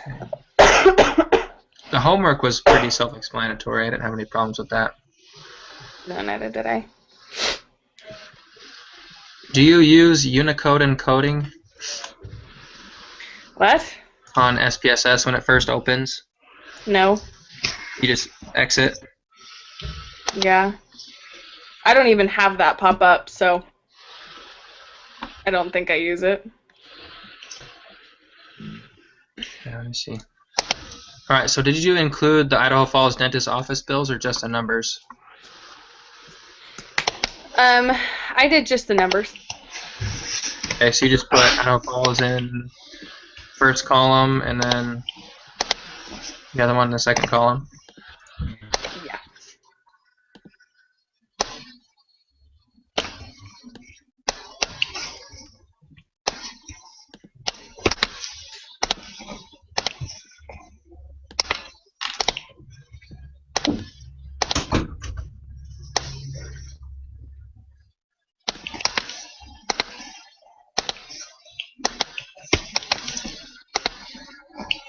The homework was pretty self-explanatory. I didn't have any problems with that. No, neither did I. Do you use Unicode encoding What? on SPSS when it first opens? No. You just exit? Yeah. I don't even have that pop up, so I don't think I use it. Yeah, let me see. All right, so did you include the Idaho Falls dentist office bills or just the numbers? I did just the numbers. Okay, so you just put Idaho Falls in first column and then the other one in the second column. Yeah.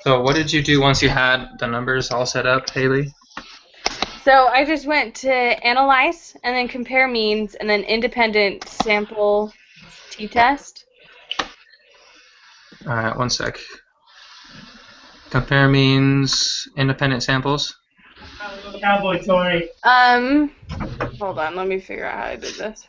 So what did you do once you had the numbers all set up, Haley? So I just went to analyze and then compare means and then independent sample t-test. All right, one sec. Compare means independent samples. Cowboy Tory. Hold on, let me figure out how I did this.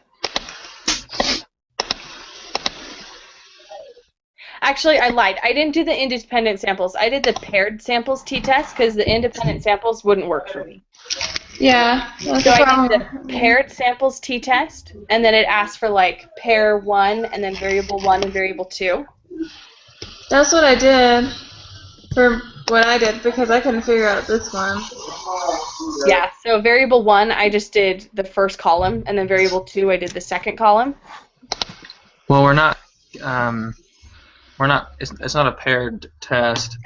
Actually, I lied. I didn't do the independent samples. I did the paired samples t-test because the independent samples wouldn't work for me. Yeah, that's So the I did problem. the paired samples t-test, and then it asked for like pair 1 and then variable 1 and variable 2. That's what I did for what I did because I couldn't figure out this one. Yeah, so variable 1, I just did the first column, and then variable 2, I did the second column. Well, we're not. It's not a paired test.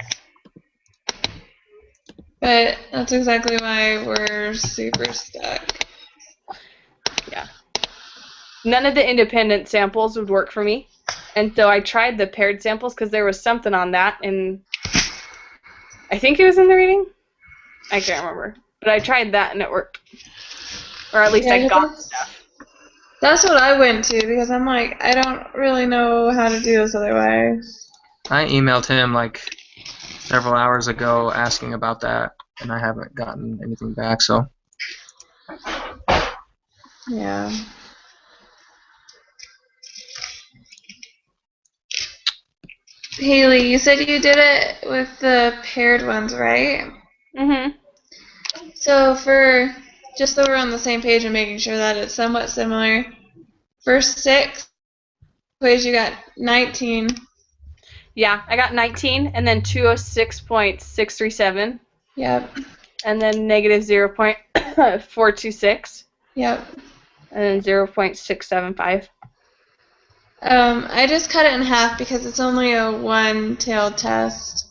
But that's exactly why we're super stuck. Yeah. None of the independent samples would work for me. And so I tried the paired samples because there was something on that, and I think it was in the reading. I can't remember. But I tried that, and it worked. Or at least Yeah, I got that's- stuff. That's what I went to because I'm like, I don't really know how to do this otherwise. I emailed him like several hours ago asking about that, and I haven't gotten anything back. So Yeah. Haley, you said you did it with the paired ones, right? Mm-hmm. So for just so we're on the same page and making sure that it's somewhat similar, first 6 ways you got 19. Yeah, I got 19, and then 206.637, Yep. and then negative 0.426, Yep. and then 0.675. I just cut it in half because it's only a one-tailed test.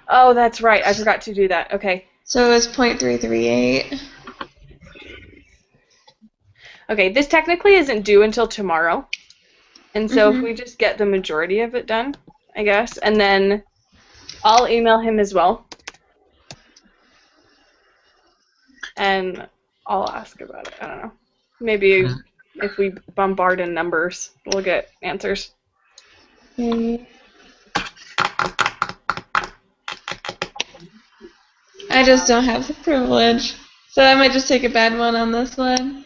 Oh, that's right. I forgot to do that. Okay. So it's 0.338. Okay, this technically isn't due until tomorrow. And so if Mhm. we just get the majority of it done, I guess, and then I'll email him as well. And I'll ask about it. I don't know. Maybe if we bombard in numbers, we'll get answers. Maybe. I just don't have the privilege. So I might just take a bad one on this one.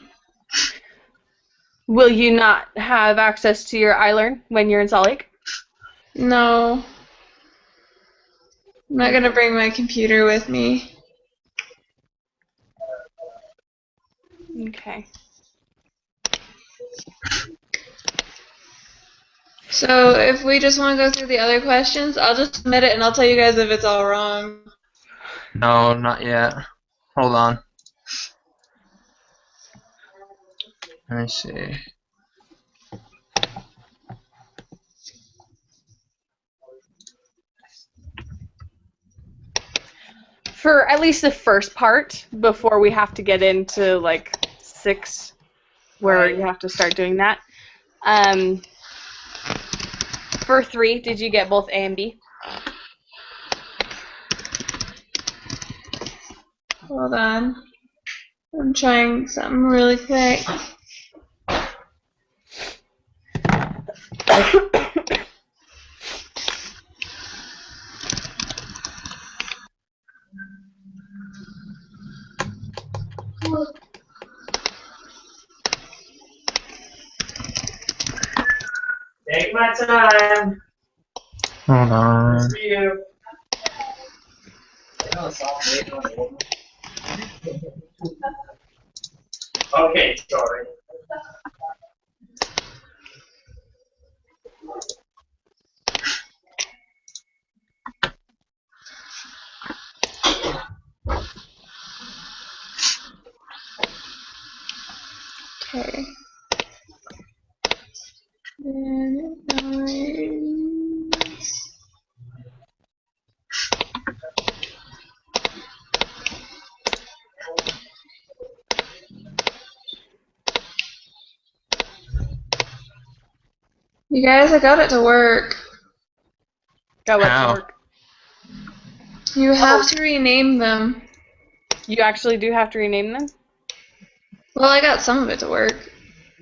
Will you not have access to your iLearn when you're in Salt Lake? No. I'm not going to bring my computer with me. Okay. So if we just want to go through the other questions, I'll just submit it and I'll tell you guys if it's all wrong. no, not yet. Hold on. Let me see. For at least the first part, before we have to get into like 6, where you have to start doing that. For 3, did you get both A and B? Hold on. I'm trying something really quick. Take my time. Hold on. For you. Okay, sorry. Okay. Then noise. You guys, I got it to work. Got what How? to work. You have to rename them. You actually do have to rename them? Well, I got some of it to work.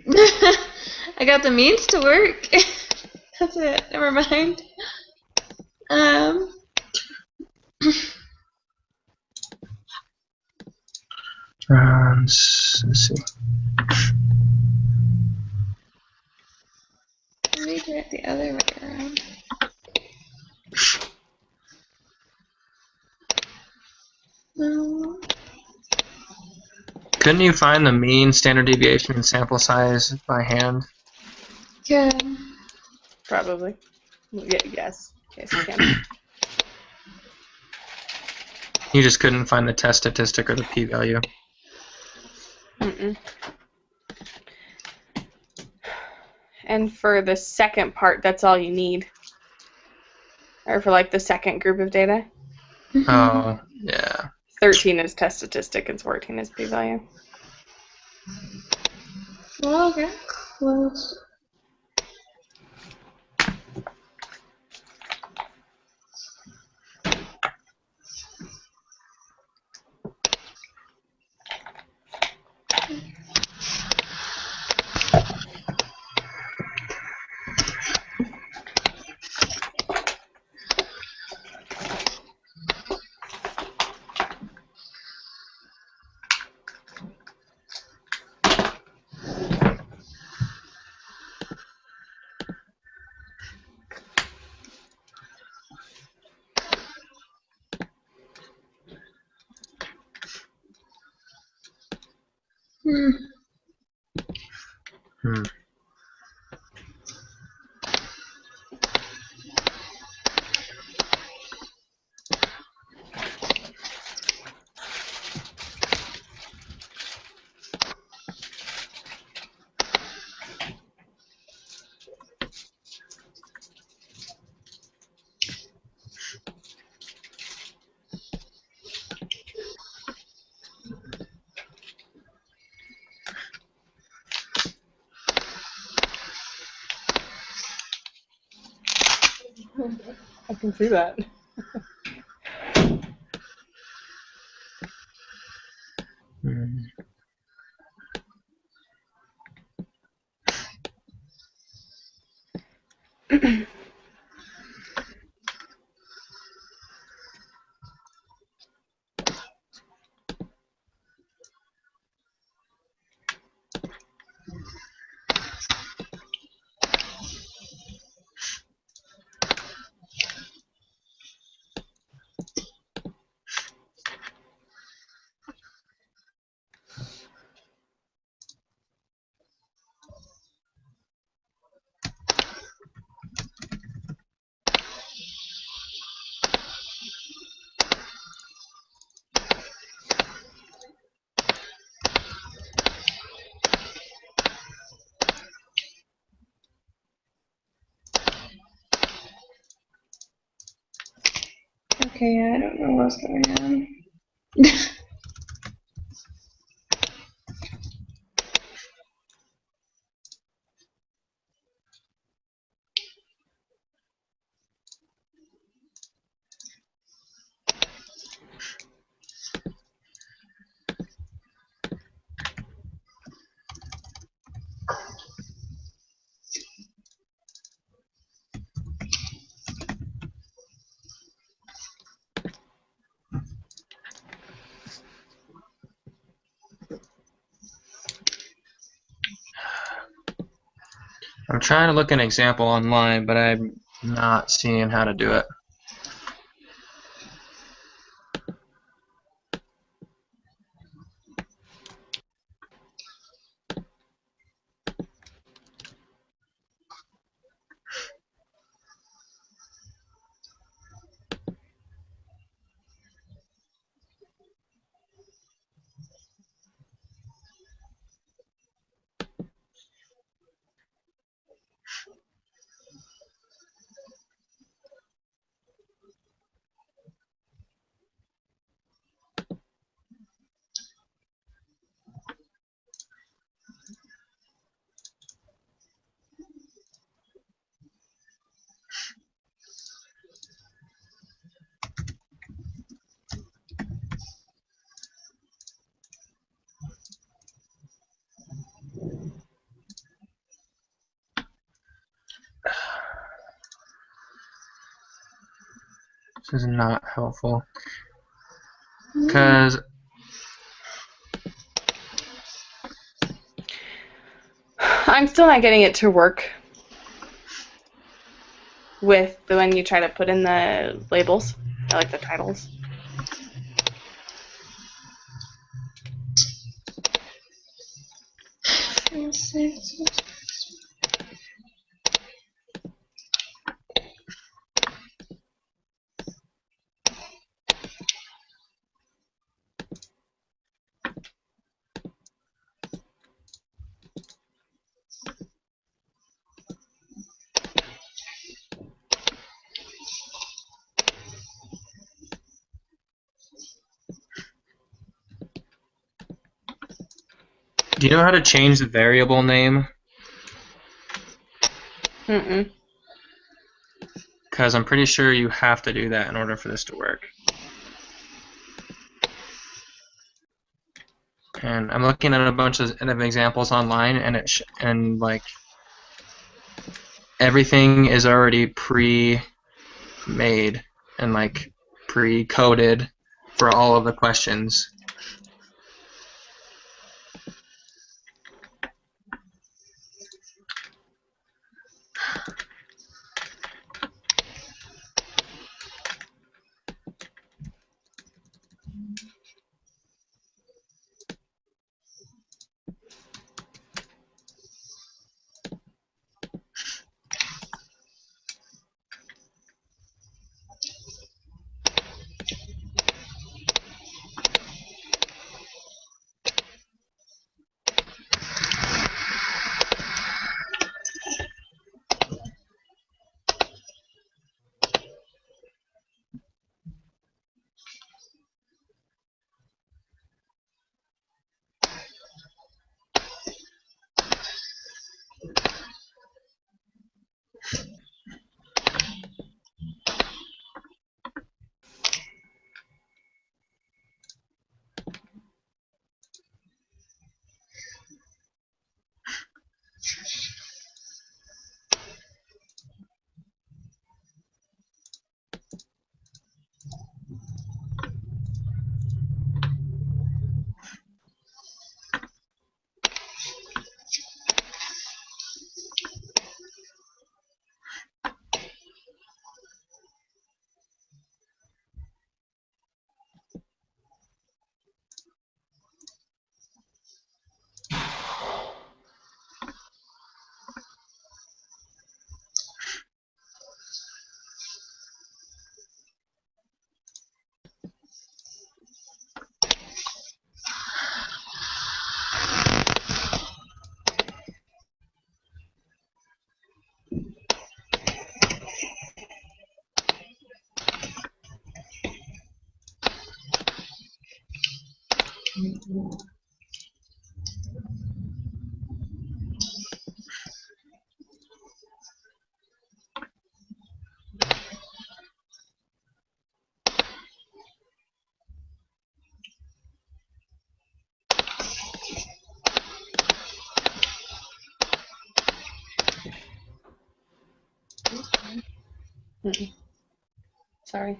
I got the means to work. That's it. Never mind. Let's see. Redirect the other way around. No. Couldn't you find the mean, standard deviation, and sample size by hand? Good. Probably. Yes. Yes, you can. You just couldn't find the test statistic or the p-value. Mm-mm. And for the second part, that's all you need. Or for like the second group of data. Oh, yeah. 13 is test statistic and 14 is p-value. Well, okay. Close. Hmm. I can see that. Hmm. Okay, I don't know what's going on. I'm trying to look an example online, but I'm not seeing how to do it. This is not helpful. Because I'm still not getting it to work with the when you try to put in the labels, or like the titles. do you know how to change the variable name? Mm-mm. Because I'm pretty sure you have to do that in order for this to work. And I'm looking at a bunch of examples online, and like everything is already pre-made and like pre-coded for all of the questions. Mm-mm. Sorry.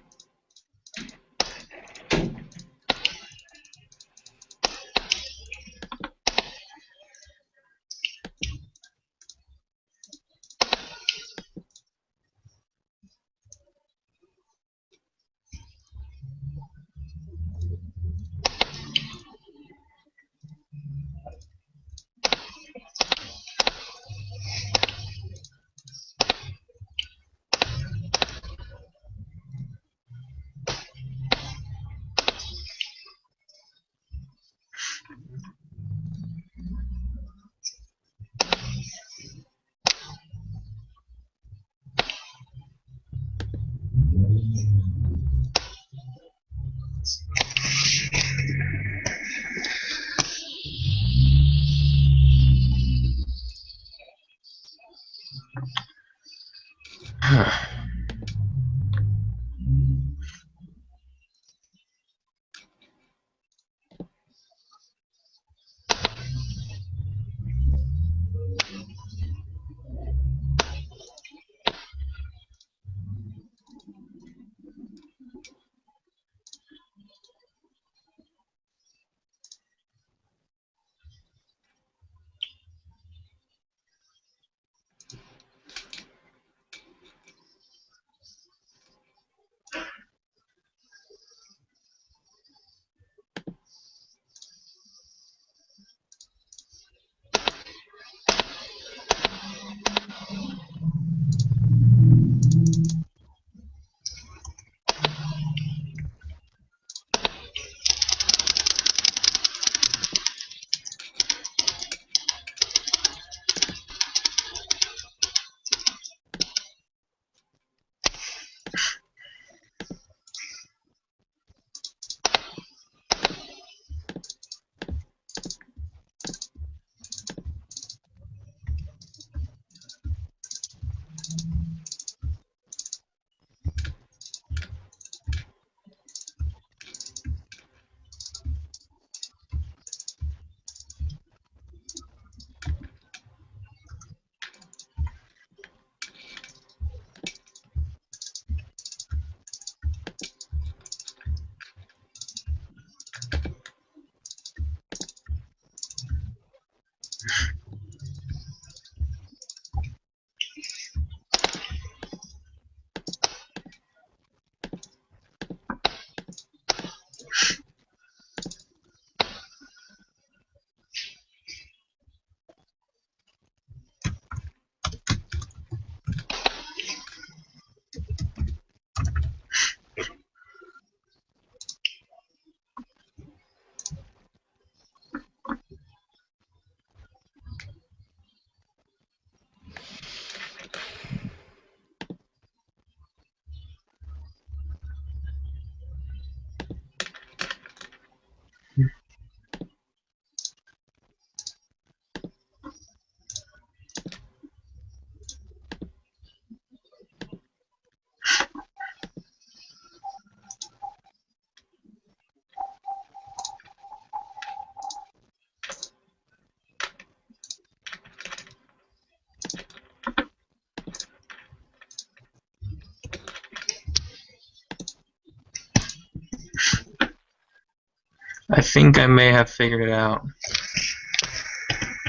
I think I may have figured it out.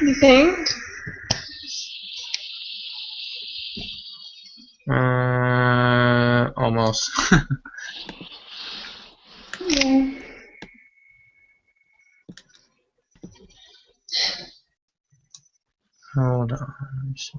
You think? Almost. Yeah. Hold on. Let me see.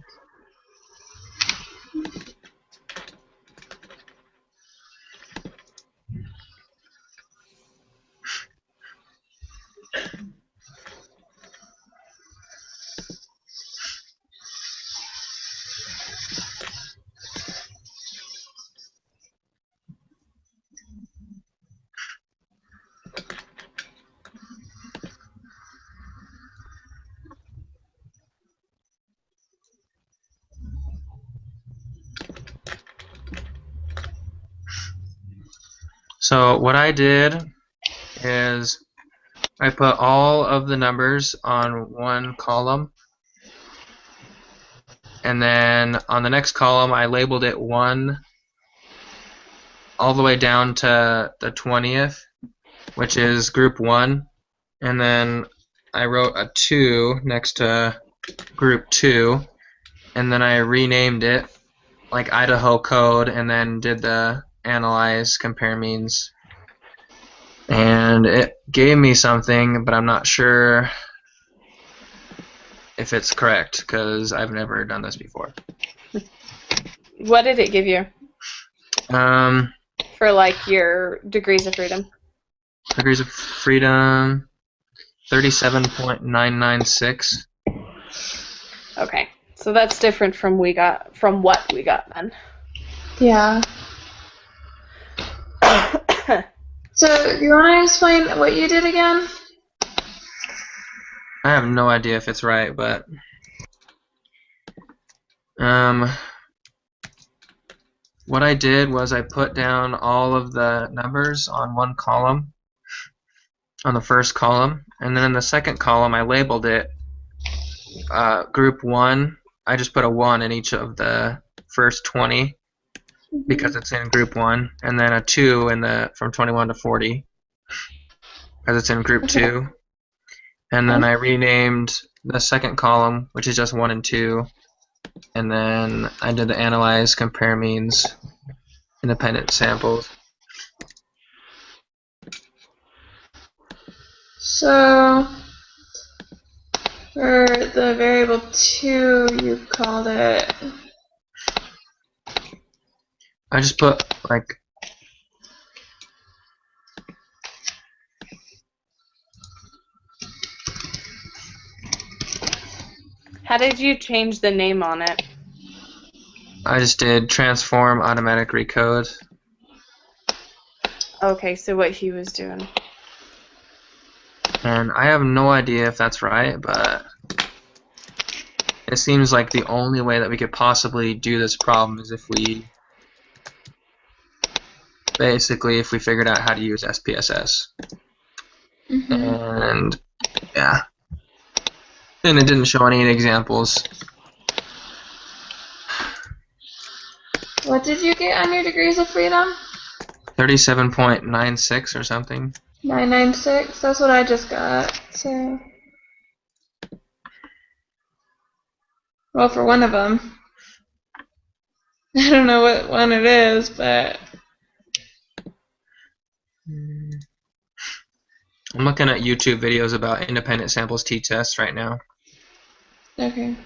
So what I did is I put all of the numbers on one column, and then on the next column I labeled it 1 all the way down to the 20th, which is group 1, and then I wrote a 2 next to group 2, and then I renamed it like Idaho code, and then did the analyze compare means, and it gave me something, but I'm not sure if it's correct because I've never done this before. What did it give you Um, for like your degrees of freedom? degrees of freedom, 37.996. Okay, so that's different from what we got then. Yeah. So, do you want to explain what you did again? I have no idea if it's right, but what I did was I put down all of the numbers on one column, on the first column, and then in the second column I labeled it group 1. I just put a 1 in each of the first 20 because it's in group 1, and then a 2 in the from 21 to 40 because it's in group 2. And then I renamed the second column, which is just 1 and 2, and then I did the analyze, compare means, independent samples. So, for the variable 2, you called it... I just put like How did you change the name on it? I just did transform automatic recode. Okay, so what he was doing. And I have no idea if that's right, but it seems like the only way that we could possibly do this problem is if we figured out how to use SPSS. And yeah. And it didn't show any examples. What did you get on your degrees of freedom? 37.96 or something. 996. That's what I just got. So, well, for one of them. I don't know what one it is, but I'm looking at YouTube videos about independent samples t-tests right now. okay.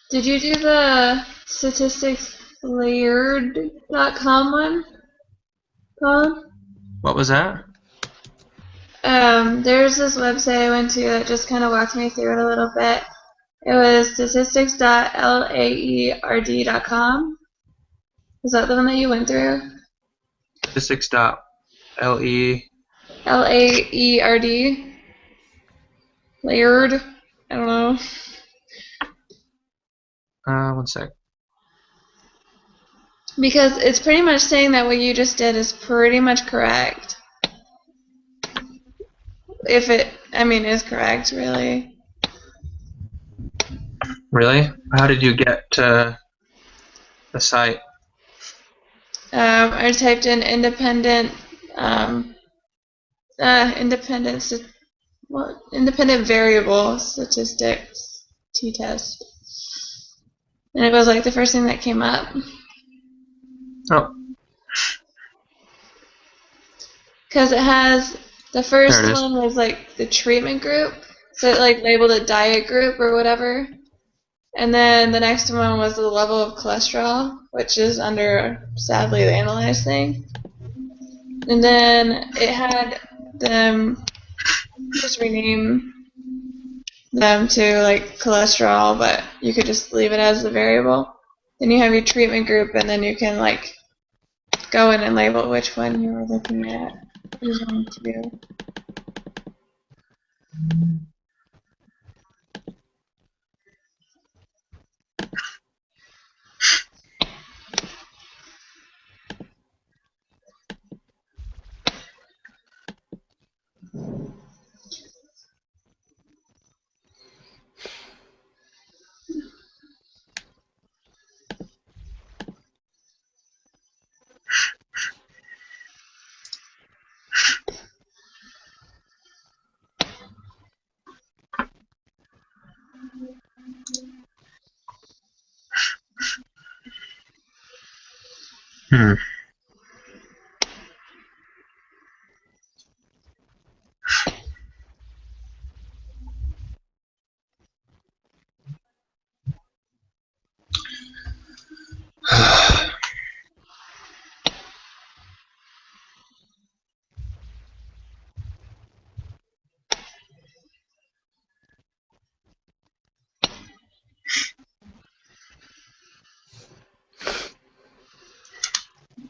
Did you do the statisticslayered.com one, Colin? What was that? There's this website I went to that just kind of walked me through it a little bit. It was statistics.laerd.com. Is that the one that you went through? Statistics.le. Laerd. Layered. I don't know. One sec. Because it's pretty much saying that what you just did is pretty much correct. If it, is correct, really. Really? How did you get to the site? I typed in independent variable statistics t-test, and it was like the first thing that came up. Oh, Because it has the first There it is. one was like the treatment group, so it like labeled it diet group or whatever. And then the next one was the level of cholesterol, which is under, sadly, the analyze thing. And then it had them just rename them to like cholesterol, but you could just leave it as the variable. Then you have your treatment group, and then you can like go in and label which one you were looking at. Which one to do. Hmm.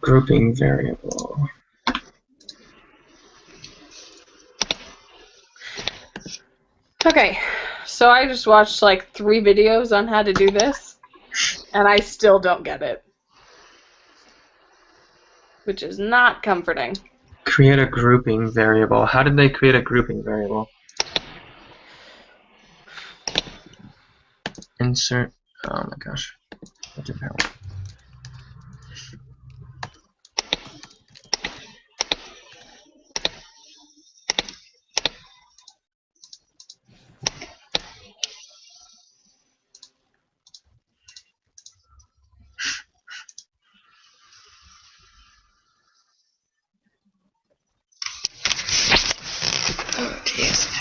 Grouping variable. Okay, so I just watched like 3 videos on how to do this, and I still don't get it. Which is not comforting. Create a grouping variable. How did they create a grouping variable? Insert. Oh my gosh. What the hell? Oh, jeez.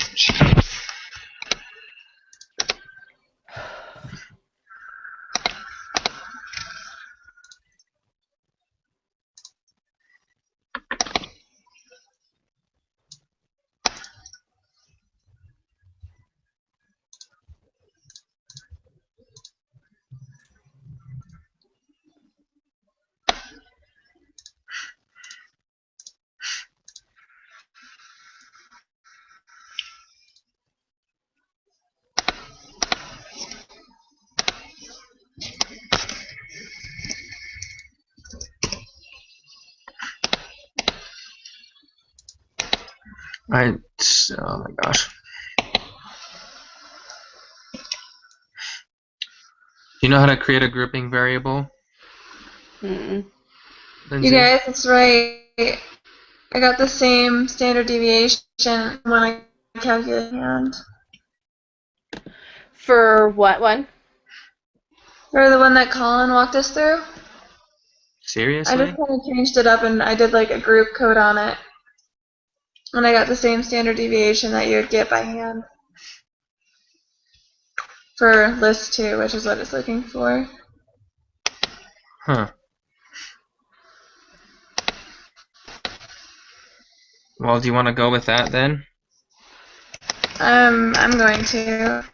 Oh my gosh. Do you know how to create a grouping variable? Mm-mm. Lindsay? You guys, it's right. I got the same standard deviation when I calculated hand. For what one? Or the one that Colin walked us through. I Seriously? just kind of changed it up and I did like a group code on it. And I got the same standard deviation that you would get by hand. For list 2, which is what it's looking for. Huh. Well, do you want to go with that then? I'm going to.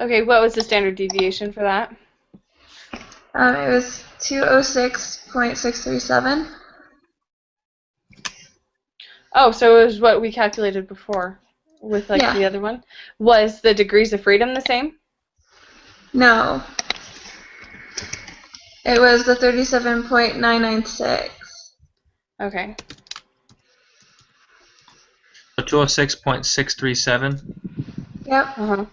Okay, what was the standard deviation for that? It was 206.637. Oh, so it was what we calculated before with like Yeah. the other one. Was the degrees of freedom the same? No. It was the 37.996. Okay. So 206.637. Yep, Uh-huh.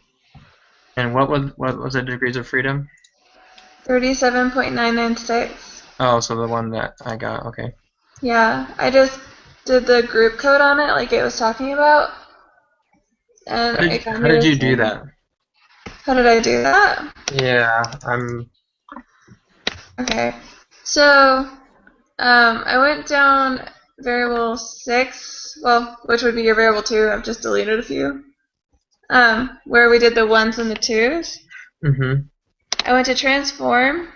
And what was the degrees of freedom? 37.996. Oh, so the one that I got. Okay. Yeah, I just did the group code on it like it was talking about. And it got How me did the you do same. that? How did I do that? Yeah, I'm. Okay. So, I went down variable 6, well, which would be your variable 2. I've just deleted a few. Where we did the 1s and the 2s. Mm-hmm. I went to transform,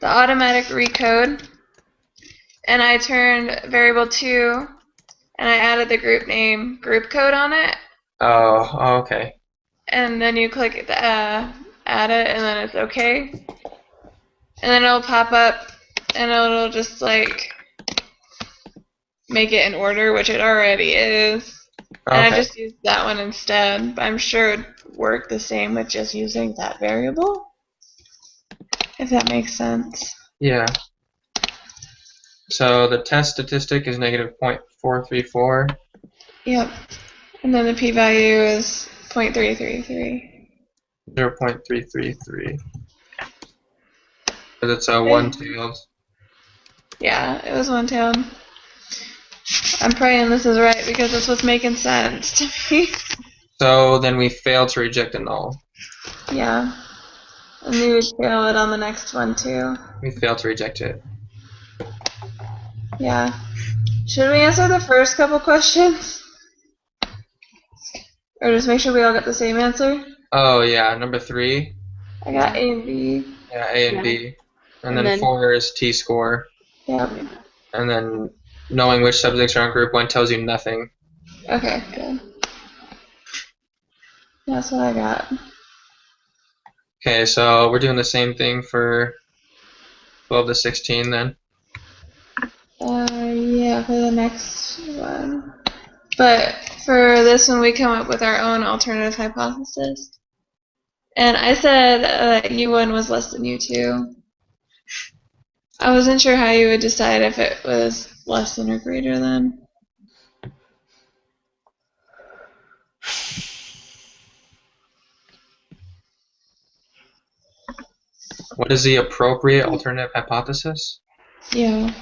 the automatic recode, and I turned variable 2, and I added the group name group code on it. Oh, okay. And then you click the, add it, and then it's okay. And then it'll pop up, and it'll just like make it in order, which it already is. And I Okay. just used that one instead. But I'm sure it'd work the same with just using that variable, if that makes sense. Yeah. So the test statistic is negative 0.434. Yep. And then the p-value is 0.333. 0.333. Because it's a Okay. one-tailed. Yeah, it was one-tailed. I'm praying this is right because this was making sense to me. So then we fail to reject a null. Yeah. And you would fail it on the next one too. We fail to reject it. Yeah. Should we answer the first couple questions? Or just make sure we all got the same answer? Oh yeah, number 3. I got A and B. Yeah, A and Yeah. B. And And then then- 4 is T-score. Yep. And then knowing which subjects are on group 1 tells you nothing. Okay, good. That's what I got. Okay, so we're doing the same thing for 12 to 16 then. Yeah, for the next one. But for this one, we come up with our own alternative hypothesis. And I said that U1 was less than U2. I wasn't sure how you would decide if it was less than or greater than. What is the appropriate alternative hypothesis? Yeah.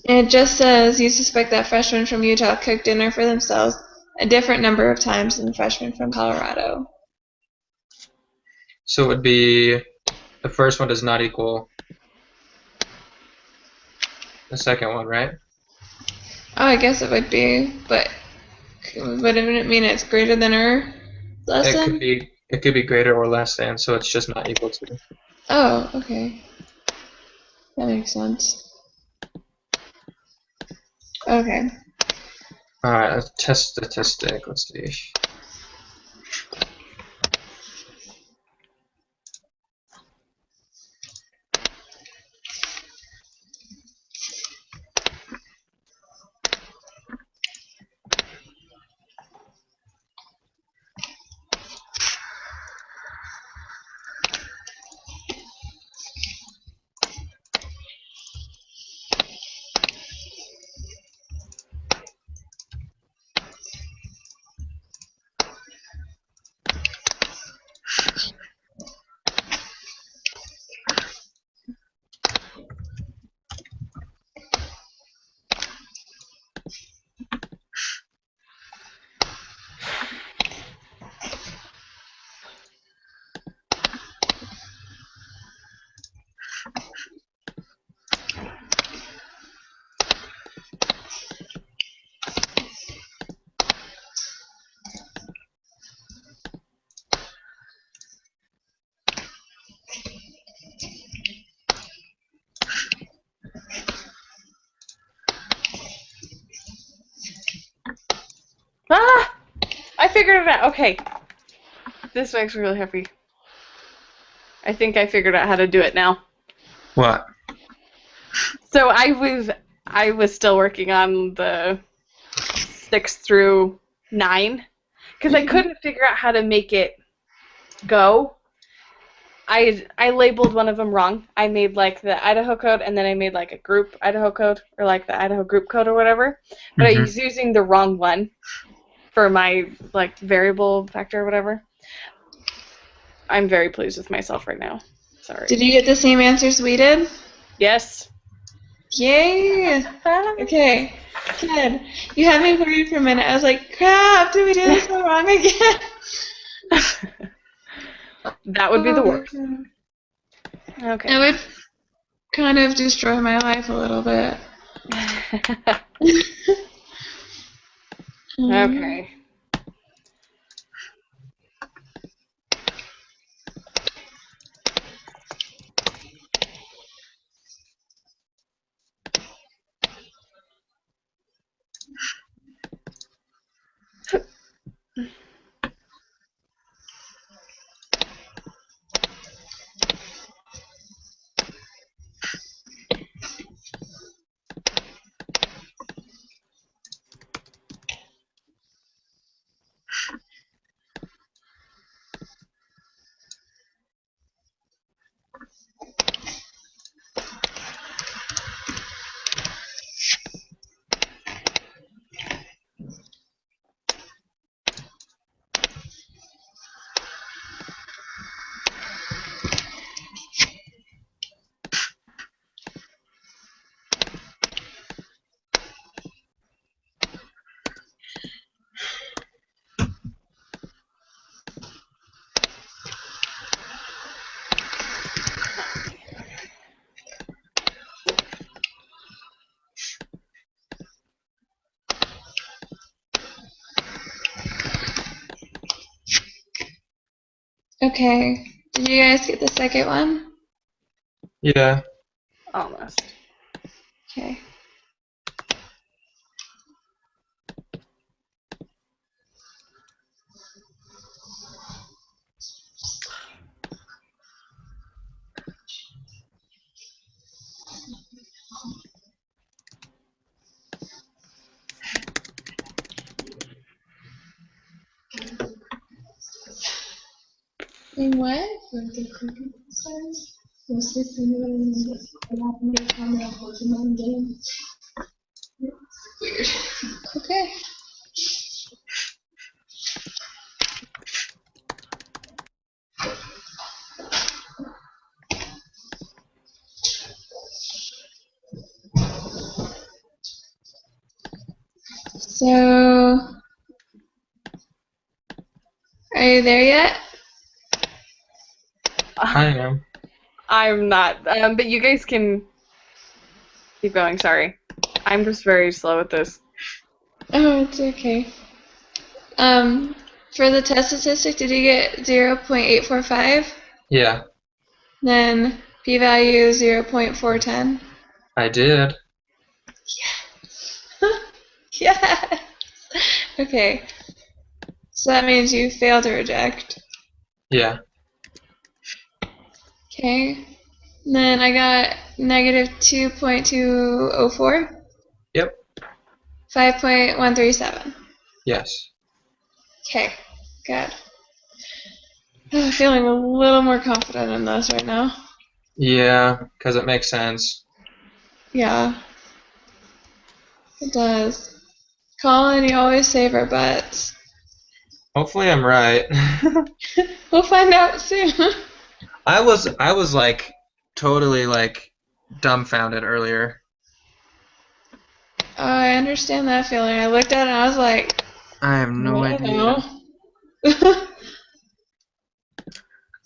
And it just says you suspect that freshmen from Utah cooked dinner for themselves a different number of times than freshmen from Colorado. So it would be the first one does not equal the second one, right? Oh, I guess it would be, but wouldn't it mean it's greater than or less It than? could be greater or less than, so it's just not equal to. Oh, okay. That makes sense. Okay. Alright, let's test statistic. Let's see. Ah! I figured it out. Okay. This makes me really happy. I think I figured out how to do it now. What? So I was still working on the 6 through 9 because I couldn't figure out how to make it go. I labeled one of them wrong. I made like the Idaho code and then I made like a group Idaho code or like the Idaho group code or whatever. But I was using the wrong one for my like variable vector or whatever. I'm very pleased with myself right now. Sorry. Did you get the same answers we did? Yes. Yay! Okay, good. You had me worried for a minute. I was like, crap, did we do this all wrong again? That would be the worst. Okay. It would kind of destroy my life a little bit. Okay. Okay, did you guys get the second one? Yeah. Almost. Okay. In what? Weird. Okay. So, are you there yet? I am. I'm not. But you guys can keep going. Sorry. I'm just very slow at this. Oh, it's okay. For the test statistic, did you get 0.845? Yeah, Then p-value 0.410? I did. Yes! Okay. So that means you failed to reject. Yeah. Okay. Then I got negative 2.204. Yep. 5.137. Yes. Okay. Good. I'm feeling a little more confident in this right now. Yeah, because it makes sense. Yeah. It does. Colin, you always save our butts. Hopefully I'm right. We'll find out soon. I was like totally like dumbfounded earlier. Oh, I understand that feeling. I looked at it and I was like, I have no I idea. don't know.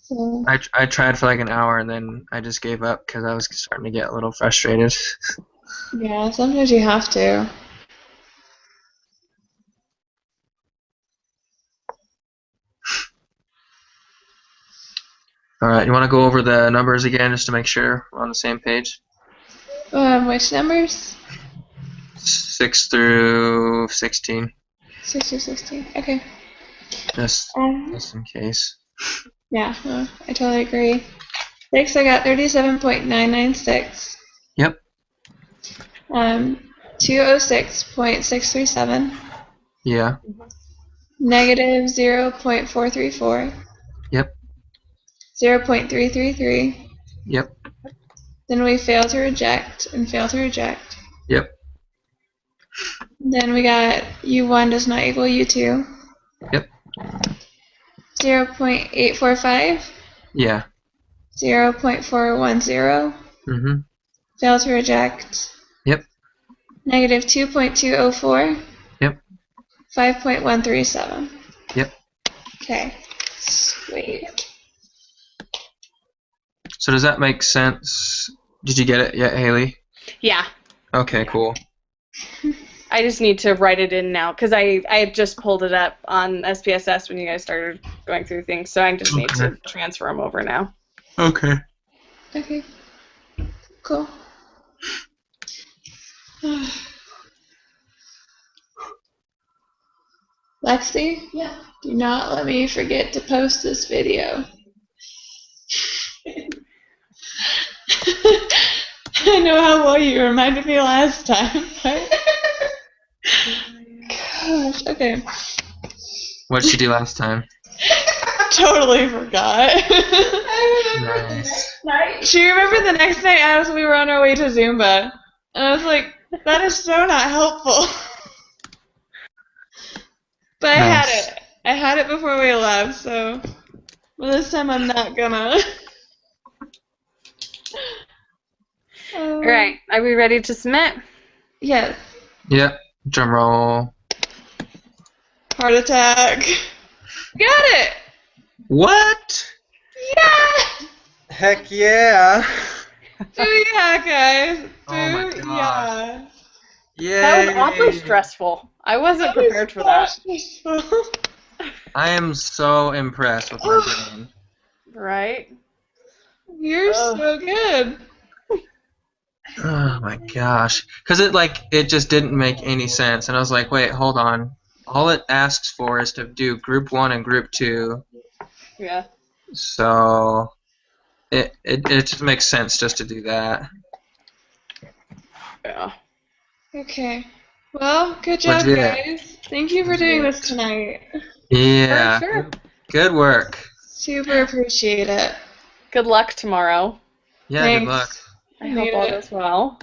So, I tried for like an hour and then I just gave up because I was starting to get a little frustrated. yeah, sometimes you have to. All right, you want to go over the numbers again just to make sure we're on the same page? Which numbers? 6 through 16, 6 or 16. Okay. just in case. Yeah, I totally agree. 6, I got 37.996. Yep. 206.637, Yeah. negative 0.434, Yep. 0.333. Yep. Then we fail to reject and fail to reject. Yep. Then we got U1 does not equal U2. Yep. 0.845, Yeah. 0.410, Mm-hmm. fail to reject. Yep. Negative 2.204. Yep. 5.137. Yep. Okay. Sweet. So does that make sense? Did you get it yet, Haley? Yeah. Okay, cool. I just need to write it in now because I had just pulled it up on SPSS when you guys started going through things, so I just need to transfer them over now. Okay. Okay. Cool. Lexi? Yeah. Do not let me forget to post this video. I know how well you reminded me last time. Right? Gosh, okay. What did she do last time? Totally forgot. Nice. She remembered the next night as we were on our way to Zumba. And I was like, that is so not helpful. But I had Nice. it. I had it before we left, so this time I'm not gonna. All right. Are we ready to submit? Yes. Yep. Drum roll. Heart attack. Got it! What? Yeah! Heck yeah. Booyah, guys. Oh my gosh. Booyah. Yay. That was oddly stressful. I wasn't prepared for that. I am so impressed with my brain. Right? You're so good. Oh my gosh. Because it just didn't make any sense. And I was like, wait, hold on. All it asks for is to do group 1 and group 2. Yeah. So it just makes sense just to do that. Yeah. Okay. Well, good job, Legit. guys. Thank you for doing this tonight. Yeah. For sure. Good work. Super appreciate it. Good luck tomorrow. Yeah, Thanks. good luck. I hope all goes well.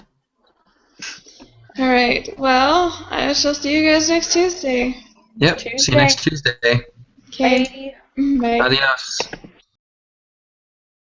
All right. Well, I shall see you guys next Tuesday. Yep. See you next Tuesday. Okay. Bye. Bye. Adios.